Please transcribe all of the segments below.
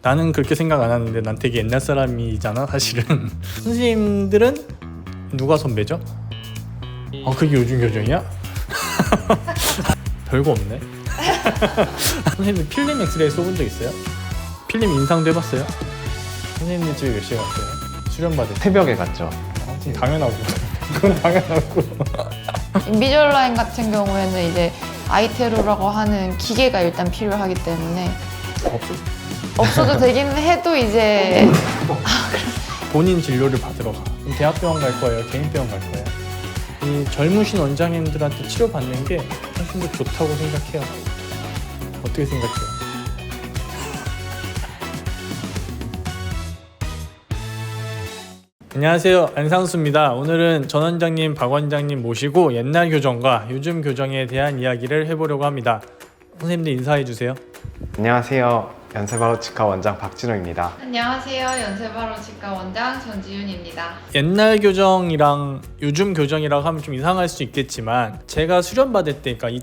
나는 그렇게 생각 안 하는데 난 되게 옛날 사람이잖아 사실은. 선생님들은 누가 선배죠? 그게 요즘 교정이야? 별거 없네. 선생님들 필름 엑스레이 써본 적 있어요? 필름 인상도 해봤어요? 선생님들 집에 몇 시에 갔어요? 수련받을 때? 새벽에 갔죠. 당연하고. 그건 당연하고. 인비주얼라인 같은 경우에는 이제 아이테로라고 하는 기계가 일단 필요하기 때문에 없어도 되긴 해도 이제 본인 진료를 받으러 가. 그럼 대학병원 갈 거예요? 개인병원 갈 거예요? 이 젊으신 원장님들한테 치료받는 게 훨씬 더 좋다고 생각해요. 어떻게 생각해요? 안녕하세요, 안상수입니다. 오늘은 전 원장님, 박 원장님 모시고 옛날 교정과 요즘 교정에 대한 이야기를 해보려고 합니다. 선생님들 인사해 주세요. 안녕하세요. 연세바로치과 원장 박진호입니다. 안녕하세요. 연세바로치과 원장 전지윤입니다. 옛날 교정이랑 요즘 교정이라고 하면 좀 이상할 수 있겠지만 제가 수련 받을 때, 그러니까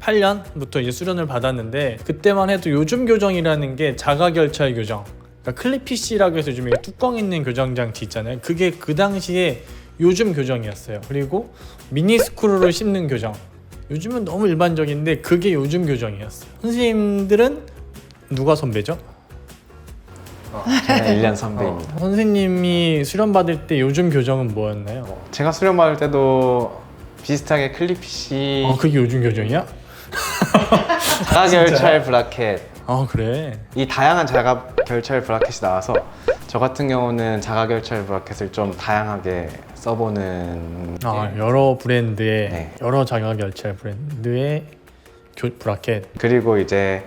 2008년부터 이제 수련을 받았는데 그때만 해도 요즘 교정이라는 게 자가결찰 교정, 그러니까 클리피시라고 해서 요즘 뚜껑 있는 교정 장치 있잖아요. 그게 그 당시에 요즘 교정이었어요. 그리고 미니스크루를 씹는 교정, 요즘은 너무 일반적인데 그게 요즘 교정이었어요. 선생님들은 누가 선배죠? 제가 1년 선배입니다. 선생님이 수련 받을 때 요즘 교정은 뭐였나요? 제가 수련 받을 때도 비슷하게 클리피시, 그게 요즘 교정이야? 자가결찰 브라켓, 그래. 이 다양한 자가결찰 브라켓이 나와서 저 같은 경우는 자가결찰 브라켓을 좀 다양하게 써보는 여러 브랜드의 네. 여러 자가결찰 브랜드의 브라켓. 그리고 이제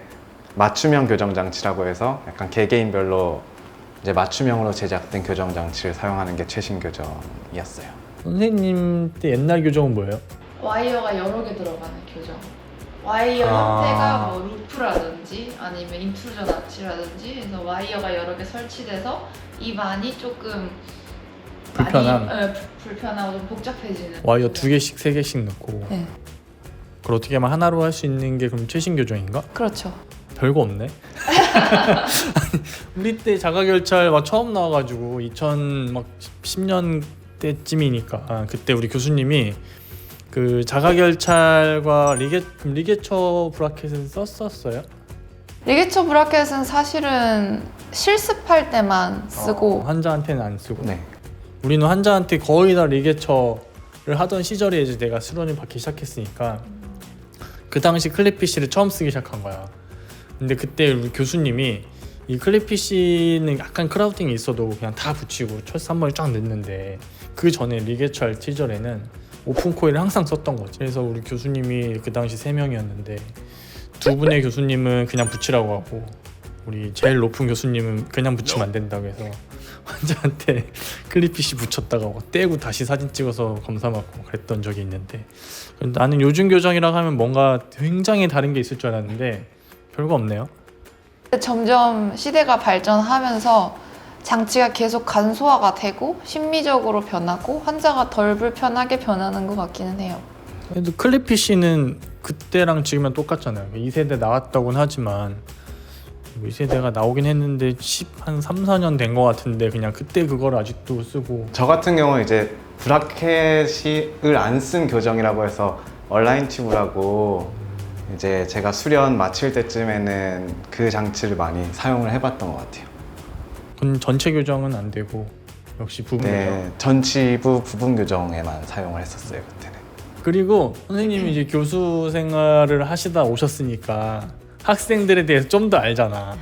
맞춤형 교정 장치라고 해서 약간 개개인별로 이제 맞춤형으로 제작된 교정 장치를 사용하는 게 최신 교정이었어요. 선생님 때 옛날 교정은 뭐예요? 와이어가 여러 개 들어가는 교정. 와이어 형태가 뭐 루프라든지 아니면 인트루전 아치라든지 해서 와이어가 여러 개 설치돼서 입 안이 조금 불편하고 좀 복잡해지는 와이어 교정. 2개씩 3개씩 넣고. 네. 그걸 어떻게 하면 하나로 할 수 있는 게 그럼 최신 교정인가? 그렇죠. 별거 없네. 우리 때 자가결찰 막 처음 나와가지고 2010년 때쯤이니까 그때 우리 교수님이 그 자가결찰과 리게처 브라켓은 썼었어요? 리게처 브라켓은 사실은 실습할 때만 쓰고 환자한테는 안 쓰고. 네. 우리는 환자한테 거의 다 리게처를 하던 시절에 이제 내가 수련을 받기 시작했으니까 그 당시 클리피시를 처음 쓰기 시작한 거야. 근데 그때 우리 교수님이 이 클리피시는 약간 크라우팅이 있어도 그냥 다 붙이고 첫 3번을 쫙 넣는데 그 전에 리게처 시절에는 오픈 코일을 항상 썼던 거지. 그래서 우리 교수님이 그 당시 3명이었는데 2분의 교수님은 그냥 붙이라고 하고 우리 제일 높은 교수님은 그냥 붙이면 안 된다고 해서 환자한테 클리피시 붙였다가 떼고 다시 사진 찍어서 검사받고 그랬던 적이 있는데, 나는 요즘 교정이라고 하면 뭔가 굉장히 다른 게 있을 줄 알았는데 별거 없네요. 점점 시대가 발전하면서 장치가 계속 간소화가 되고 심미적으로 변하고 환자가 덜 불편하게 변하는 것 같기는 해요. 그래도 클리피시는 그때랑 지금은 똑같잖아요. 2세대 나왔다고는 하지만 2세대가 나오긴 했는데 한 3, 4년 된 것 같은데 그냥 그때 그걸 아직도 쓰고. 저 같은 경우는 이제 브라켓을 안 쓴 교정이라고 해서 얼라인 튜브라고 이제 제가 수련 마칠 때쯤에는 그 장치를 많이 사용을 해봤던 것 같아요. 그건 전체 교정은 안 되고 역시 부분 교정. 네, 전치부 부분 교정에만 사용을 했었어요 그때는. 그리고 선생님이 이제 교수 생활을 하시다 오셨으니까 학생들에 대해서 좀 더 알잖아.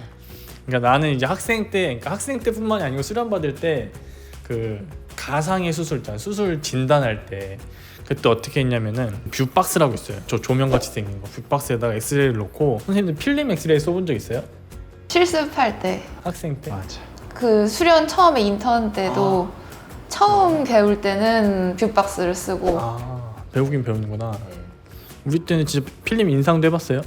그러니까 나는 이제 학생 때뿐만이 아니고 수련 받을 때 그 가상의 수술 있잖아. 수술 진단할 때 그때 어떻게 했냐면은 뷰박스라고 있어요. 저 조명같이 생긴 거. 뷰박스에다가 엑스레이를 놓고. 선생님들 필름 엑스레이 써본 적 있어요? 실습할 때 학생 때? 맞아. 그 수련 처음에 인턴 때도 처음 배울 때는 뷰박스를 쓰고 배우긴 배우는구나. 우리 때는 진짜 필름 인상도 해봤어요?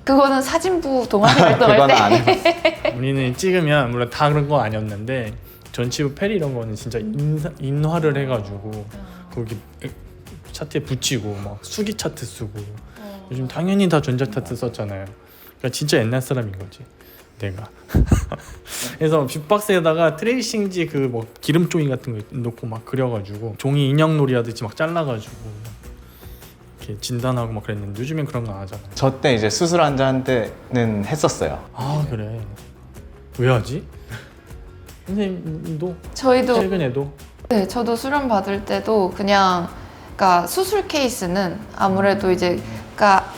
그거는 사진부 동아리 활동할 그건 때 안 해봤어요. 우리는 찍으면 물론 다 그런 건 아니었는데 전치부 페리 이런 거는 진짜 인화를 해가지고 거기 차트에 붙이고 막 수기 차트 쓰고 요즘 당연히 다 전자 차트 썼잖아요. 그러니까 진짜 옛날 사람인 거지. 내가. 그래서 뷰박스에다가 트레이싱지 그 뭐 기름 종이 같은 거 놓고 막 그려가지고 종이 인형놀이 하듯이 막 잘라가지고 이렇게 진단하고 막 그랬는데 요즘엔 그런 거 안 하잖아. 저 때 이제 수술 환자 때는 했었어요. 아 그래. 왜 하지? 선생님도 저희도 최근에도 네, 저도 수련 받을 때도 그냥 그러니까 수술 케이스는 아무래도 이제 그러니까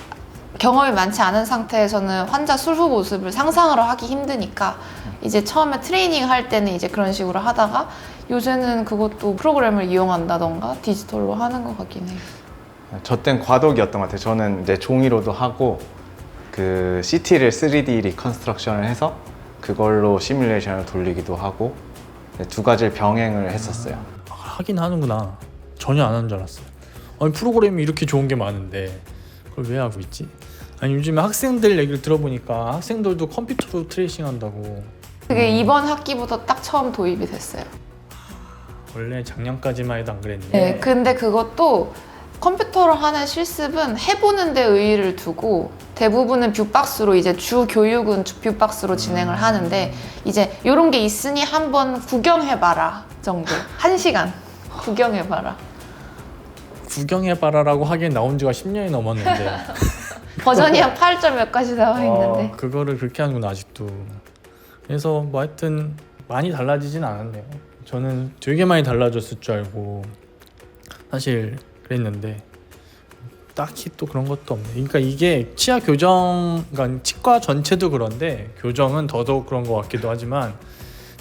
경험이 많지 않은 상태에서는 환자 수술 모습을 상상을 하기 힘드니까 이제 처음에 트레이닝 할 때는 이제 그런 식으로 하다가 요새는 그것도 프로그램을 이용한다던가 디지털로 하는 것 같긴 해요. 저 땐 과도기였던 것 같아요. 저는 이제 종이로도 하고 그 CT를 3D 리컨스트럭션을 해서 그걸로 시뮬레이션을 돌리기도 하고 두 가지를 병행을 했었어요. 하긴 하는구나. 전혀 안 하는 줄 알았어요. 아니 프로그램이 이렇게 좋은 게 많은데 그걸 왜 하고 있지? 아니 요즘에 학생들 얘기를 들어보니까 학생들도 컴퓨터로 트레이싱 한다고. 그게 이번 학기부터 딱 처음 도입이 됐어요. 원래 작년까지만 해도 안 그랬네. 네, 근데 그것도 컴퓨터로 하는 실습은 해보는 데 의의를 두고 대부분은 뷰박스로 이제 주 교육은 뷰박스로 진행을 하는데 이제 이런 게 있으니 한번 구경해봐라 정도. 1시간 구경해봐라. 구경해봐라라고 하기엔 나온 지가 10년이 넘었는데 버전이 한 8점 몇 가지 나와 있는데 그거를 그렇게 하는구나 아직도. 그래서 뭐 하여튼 많이 달라지진 않았네요. 저는 되게 많이 달라졌을 줄 알고 사실 그랬는데 딱히 또 그런 것도 없네. 그러니까 이게 치아 교정, 그러니까 치과 전체도 그런데 교정은 더더욱 그런 것 같기도 하지만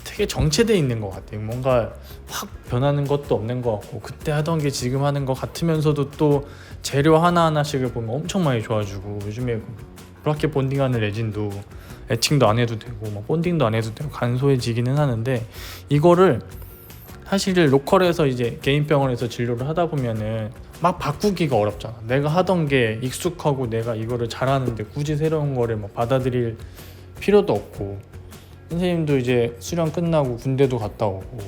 되게 정체돼 있는 것 같아요. 뭔가 확 변하는 것도 없는 것 같고 그때 하던 게 지금 하는 것 같으면서도 또 재료 하나하나씩을 보면 엄청 많이 좋아지고 요즘에 그렇게 본딩하는 레진도 에칭도 안 해도 되고 막 본딩도 안 해도 되고 간소해지기는 하는데 이거를 사실 로컬에서 이제 개인 병원에서 진료를 하다 보면은 막 바꾸기가 어렵잖아. 내가 하던 게 익숙하고 내가 이거를 잘하는데 굳이 새로운 거를 막 받아들일 필요도 없고 선생님도 이제 수련 끝나고 군대도 갔다 오고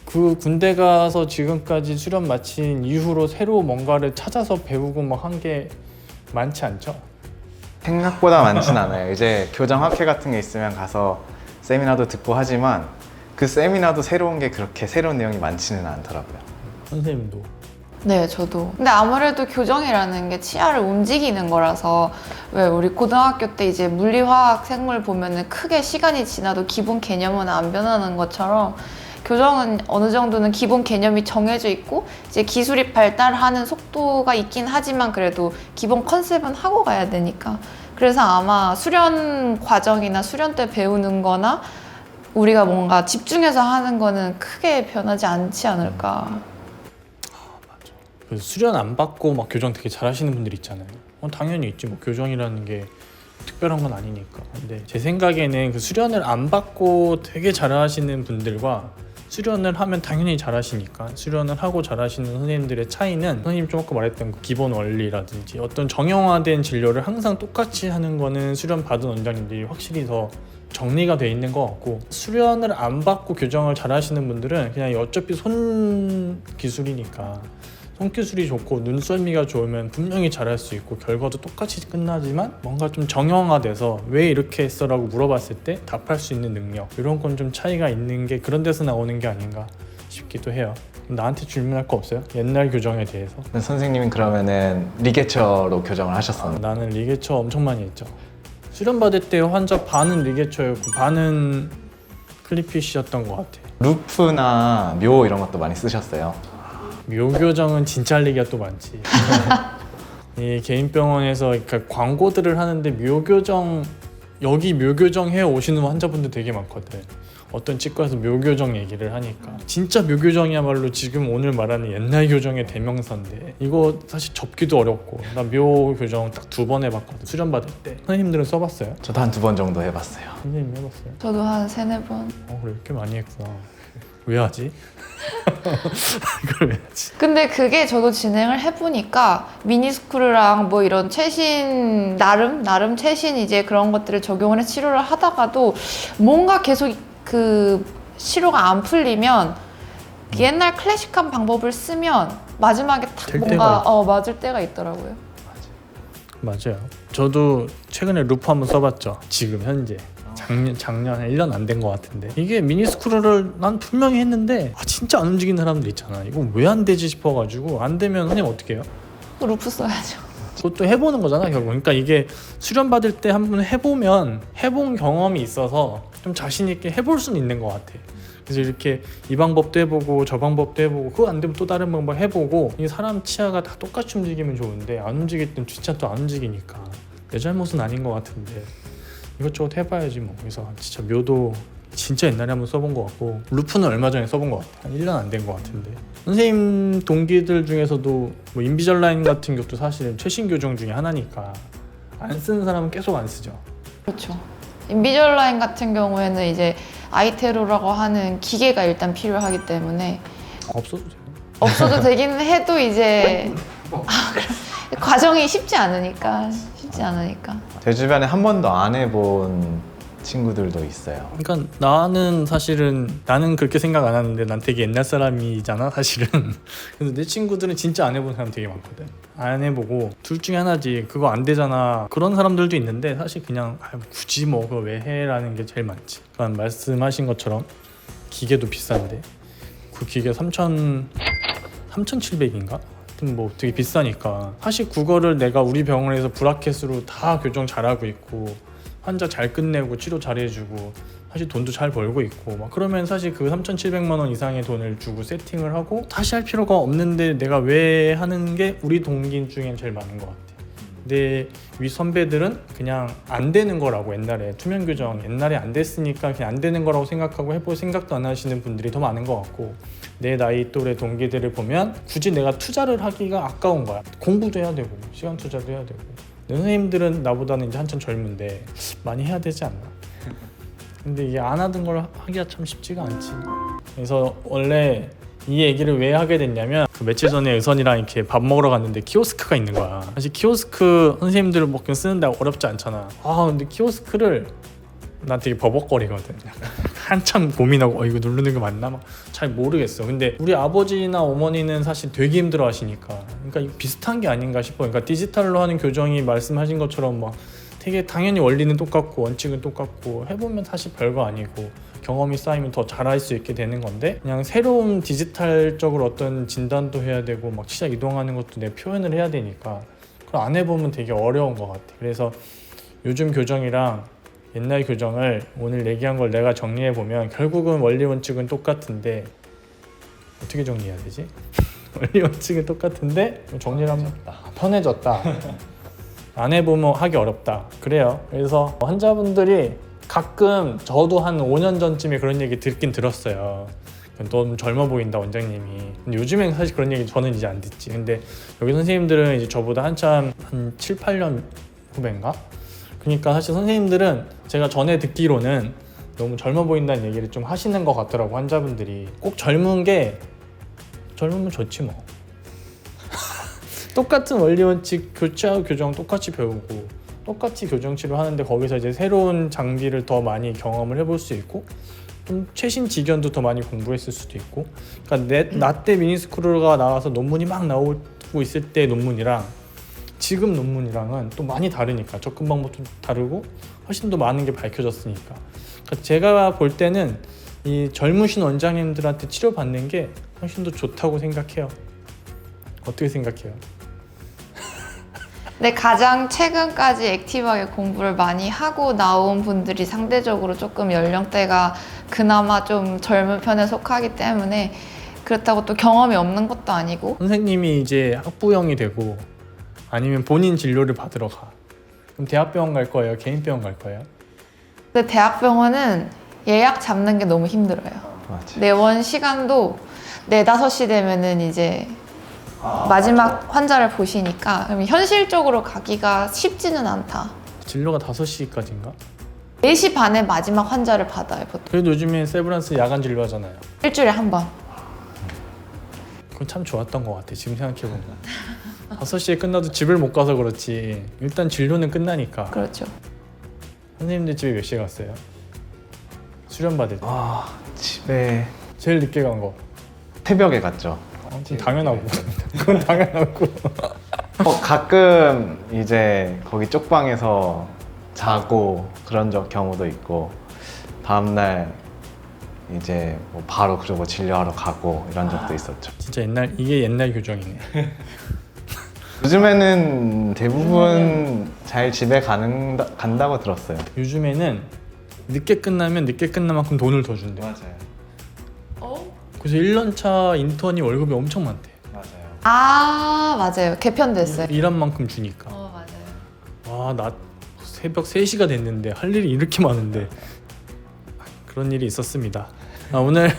그 군대 가서 지금까지 수련 마친 이후로 새로 뭔가를 찾아서 배우고 막 한 게 많지 않죠? 생각보다 많진 않아요. 이제 교정 학회 같은 게 있으면 가서 세미나도 듣고 하지만 그 세미나도 새로운 게 그렇게 새로운 내용이 많지는 않더라고요. 선생님도 네, 저도. 근데 아무래도 교정이라는 게 치아를 움직이는 거라서 왜 우리 고등학교 때 이제 물리, 화학, 생물 보면은 크게 시간이 지나도 기본 개념은 안 변하는 것처럼 교정은 어느 정도는 기본 개념이 정해져 있고 이제 기술이 발달하는 속도가 있긴 하지만 그래도 기본 컨셉은 하고 가야 되니까 그래서 아마 수련 과정이나 수련 때 배우는 거나 우리가 뭔가 집중해서 하는 거는 크게 변하지 않지 않을까. 그래서 수련 안 받고 막 교정 되게 잘하시는 분들 있잖아요. 당연히 있지 뭐 교정이라는 게 특별한 건 아니니까. 근데 제 생각에는 그 수련을 안 받고 되게 잘하시는 분들과 수련을 하면 당연히 잘하시니까 수련을 하고 잘하시는 선생님들의 차이는 선생님 좀 아까 말했던 그 기본 원리라든지 어떤 정형화된 진료를 항상 똑같이 하는 거는 수련 받은 원장님들이 확실히 더 정리가 돼 있는 것 같고 수련을 안 받고 교정을 잘하시는 분들은 그냥 어차피 손 기술이니까 손기술이 좋고 눈썰미가 좋으면 분명히 잘할 수 있고 결과도 똑같이 끝나지만 뭔가 좀 정형화돼서 왜 이렇게 했어? 라고 물어봤을 때 답할 수 있는 능력 이런 건 좀 차이가 있는 게 그런 데서 나오는 게 아닌가 싶기도 해요. 나한테 질문할 거 없어요? 옛날 교정에 대해서? 선생님은 그러면은 리게처로 교정을 하셨었나요? 나는 리게처 엄청 많이 했죠. 수련 받을 때 환자 반은 리게처였고 반은 클리피쉬였던 것 같아. 루프나 묘 이런 것도 많이 쓰셨어요? 묘교정은 진짜 할 얘기가 또 많지. 이 개인 병원에서 그러니까 광고들을 하는데 묘교정 여기 묘교정 해 오시는 환자분들 되게 많거든. 어떤 치과에서 묘교정 얘기를 하니까 진짜 묘교정이야말로 지금 오늘 말하는 옛날 교정의 대명사인데 이거 사실 접기도 어렵고 나 묘교정 딱 2번 해봤거든. 수련 받을 때. 선생님들은 써봤어요? 저도 한 2번 정도 해봤어요. 선생님 해봤어요? 저도 한 3-4번. 그래 이렇게 많이 했구나. 왜 하지? 이걸 왜 하지? 근데 그게 저도 진행을 해보니까 미니스크루랑 뭐 이런 최신 나름 최신 이제 그런 것들을 적용을 해 치료를 하다가도 뭔가 계속 그 치료가 안 풀리면 옛날 클래식한 방법을 쓰면 마지막에 탁 될 뭔가 때가 맞을 때가 있더라고요. 맞아요. 저도 최근에 루프 한번 써봤죠. 지금 현재. 작년에 1년 안 된 것 같은데 이게 미니스크롤을 난 분명히 했는데 진짜 안 움직이는 사람들 있잖아. 이거 왜 안 되지 싶어가지고 안 되면 선생님 어떻게 해요? 루프 써야죠. 그것도 해보는 거잖아 결국. 그러니까 이게 수련 받을 때 한번 해보면 해본 경험이 있어서 좀 자신 있게 해볼 수는 있는 것 같아. 그래서 이렇게 이 방법도 해보고 저 방법도 해보고 그거 안 되면 또 다른 방법 해보고 이게 사람 치아가 다 똑같이 움직이면 좋은데 안 움직일 땐 진짜 또 안 움직이니까 내 잘못은 아닌 것 같은데 이것저것 해봐야지 뭐. 그래서 진짜 묘도 진짜 옛날에 한번 써본 것 같고 루프는 얼마 전에 써본 것 같아. 한 1년 안 된 것 같은데 선생님 동기들 중에서도 뭐 인비절라인 같은 것도 사실은 최신 교정 중에 하나니까 안 쓰는 사람은 계속 안 쓰죠. 그렇죠. 인비절라인 같은 경우에는 이제 아이테로라고 하는 기계가 일단 필요하기 때문에 없어도 돼요. 없어도 되긴 해도 이제 과정이 쉽지 않으니까. 제 주변에 한 번도 안 해본 친구들도 있어요. 그러니까 나는 그렇게 생각 안 하는데 난 되게 옛날 사람이잖아 사실은. 그래서 내 친구들은 진짜 안 해본 사람 되게 많거든. 안 해보고 둘 중에 하나지 그거 안 되잖아 그런 사람들도 있는데 사실 그냥 굳이 뭐 그거 왜 해라는 게 제일 많지. 그러니까 말씀하신 것처럼 기계도 비싼데 그 기계 3,700인가? 하여튼 뭐 되게 비싸니까 사실 그거를 내가 우리 병원에서 브라켓으로 다 교정 잘하고 있고 환자 잘 끝내고 치료 잘 해주고 사실 돈도 잘 벌고 있고 막 그러면 사실 그 3,700만 원 이상의 돈을 주고 세팅을 하고 다시 할 필요가 없는데 내가 왜 하는 게 우리 동기 중엔 제일 많은 것 같아. 내 위 선배들은 그냥 안 되는 거라고 옛날에 투명 교정 옛날에 안 됐으니까 그냥 안 되는 거라고 생각하고 해볼 생각도 안 하시는 분들이 더 많은 것 같고 내 나이 또래 동기들을 보면 굳이 내가 투자를 하기가 아까운 거야. 공부도 해야 되고 시간 투자도 해야 되고 선생님들은 나보다는 이제 한참 젊은데 많이 해야 되지 않나? 근데 이게 안 하던 걸 하기가 참 쉽지가 않지. 그래서 원래 이 얘기를 왜 하게 됐냐면 그 며칠 전에 의선이랑 이렇게 밥 먹으러 갔는데 키오스크가 있는 거야. 사실 키오스크 선생님들 먹긴 쓰는데 어렵지 않잖아. 근데 키오스크를 난 되게 버벅거리거든. 한참 고민하고 이거 누르는 게 맞나? 막 잘 모르겠어. 근데 우리 아버지나 어머니는 사실 되게 힘들어 하시니까 그러니까 이거 비슷한 게 아닌가 싶어. 그러니까 디지털로 하는 교정이 말씀하신 것처럼 막 되게 당연히 원리는 똑같고 원칙은 똑같고 해보면 사실 별거 아니고 경험이 쌓이면 더 잘할 수 있게 되는 건데 그냥 새로운 디지털적으로 어떤 진단도 해야 되고 막 치아 이동하는 것도 내 표현을 해야 되니까 그걸 안 해보면 되게 어려운 것 같아. 그래서 요즘 교정이랑 옛날 교정을 오늘 얘기한 걸 내가 정리해보면 결국은 원리 원칙은 똑같은데 어떻게 정리해야 되지? 원리 원칙은 똑같은데 정리를 하면 편해졌다. 안 해보면 하기 어렵다. 그래요. 그래서 환자분들이 가끔 저도 한 5년 전쯤에 그런 얘기 듣긴 들었어요. 넌 젊어 보인다 원장님이. 근데 요즘엔 사실 그런 얘기 저는 이제 안 듣지. 근데 여기 선생님들은 이제 저보다 한참 한 7, 8년 후배인가? 그러니까 사실 선생님들은 제가 전에 듣기로는 너무 젊어 보인다는 얘기를 좀 하시는 것 같더라고. 환자분들이 꼭 젊으면 좋지 뭐. 똑같은 원리 원칙 교치하고 교정 똑같이 배우고 똑같이 교정 치료하는데 거기서 이제 새로운 장비를 더 많이 경험을 해볼 수 있고 좀 최신 지견도 더 많이 공부했을 수도 있고. 그러니까 나 때 미니스크롤가 나와서 논문이 막 나오고 있을 때 논문이랑 지금 논문이랑은 또 많이 다르니까 접근 방법도 다르고 훨씬 더 많은 게 밝혀졌으니까. 그러니까 제가 볼 때는 이 젊으신 원장님들한테 치료받는 게 훨씬 더 좋다고 생각해요. 어떻게 생각해요? 근데 가장 최근까지 액티브하게 공부를 많이 하고 나온 분들이 상대적으로 조금 연령대가 그나마 좀 젊은 편에 속하기 때문에 그렇다고 또 경험이 없는 것도 아니고. 선생님이 이제 학부형이 되고 아니면 본인 진료를 받으러 가. 그럼 대학병원 갈 거예요? 개인병원 갈 거예요? 근데 대학병원은 예약 잡는 게 너무 힘들어요. 맞지. 내원 시간도 4, 5시 되면은 이제 마지막 환자를 보시니까 그럼 현실적으로 가기가 쉽지는 않다. 진료가 5시까지인가? 4시 반에 마지막 환자를 받아요, 보통. 그래도 요즘에 세브란스 야간 진료 하잖아요. 일주일에 한 번. 그건 참 좋았던 것 같아. 지금 생각해보면 5시에 끝나도 집을 못 가서 그렇지 일단 진료는 끝나니까. 그렇죠. 선생님들 집에 몇 시에 갔어요? 수련 받을 때 집에 제일 늦게 간 거. 새벽에 갔죠. 당연하고 그건 당연하고. 가끔 이제 거기 쪽방에서 자고 그런 경우도 있고 다음날 이제 뭐 바로 그러고 진료하러 가고 이런 적도 있었죠. 진짜 이게 옛날 교정이네. 요즘에는 대부분 잘 집에 간다고 들었어요. 요즘에는 늦게 끝나면 늦게 끝난 만큼 돈을 더 준대. 맞아요. 그래서 1년차 인턴이 월급이 엄청 많대. 맞아요. 아 맞아요. 개편됐어요. 일한 만큼 주니까. 맞아요. 와, 나 새벽 3시가 됐는데 할 일이 이렇게 많은데 그런 일이 있었습니다. 오늘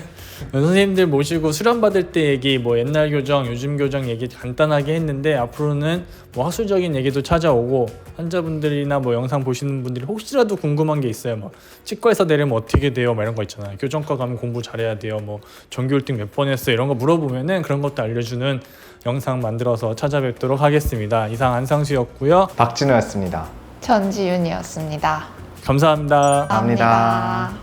선생님들 모시고 수련 받을 때 얘기, 뭐 옛날 교정, 요즘 교정 얘기 간단하게 했는데 앞으로는 뭐 학술적인 얘기도 찾아오고 환자분들이나 뭐 영상 보시는 분들이 혹시라도 궁금한 게 있어요. 뭐 치과에서 내리면 어떻게 돼요? 뭐 이런 거 있잖아요. 교정과 가면 공부 잘해야 돼요. 뭐 전교 1등 몇 번 했어요? 이런 거 물어보면은 그런 것도 알려주는 영상 만들어서 찾아뵙도록 하겠습니다. 이상 안상수였고요. 박진우였습니다. 전지윤이었습니다. 감사합니다. 감사합니다.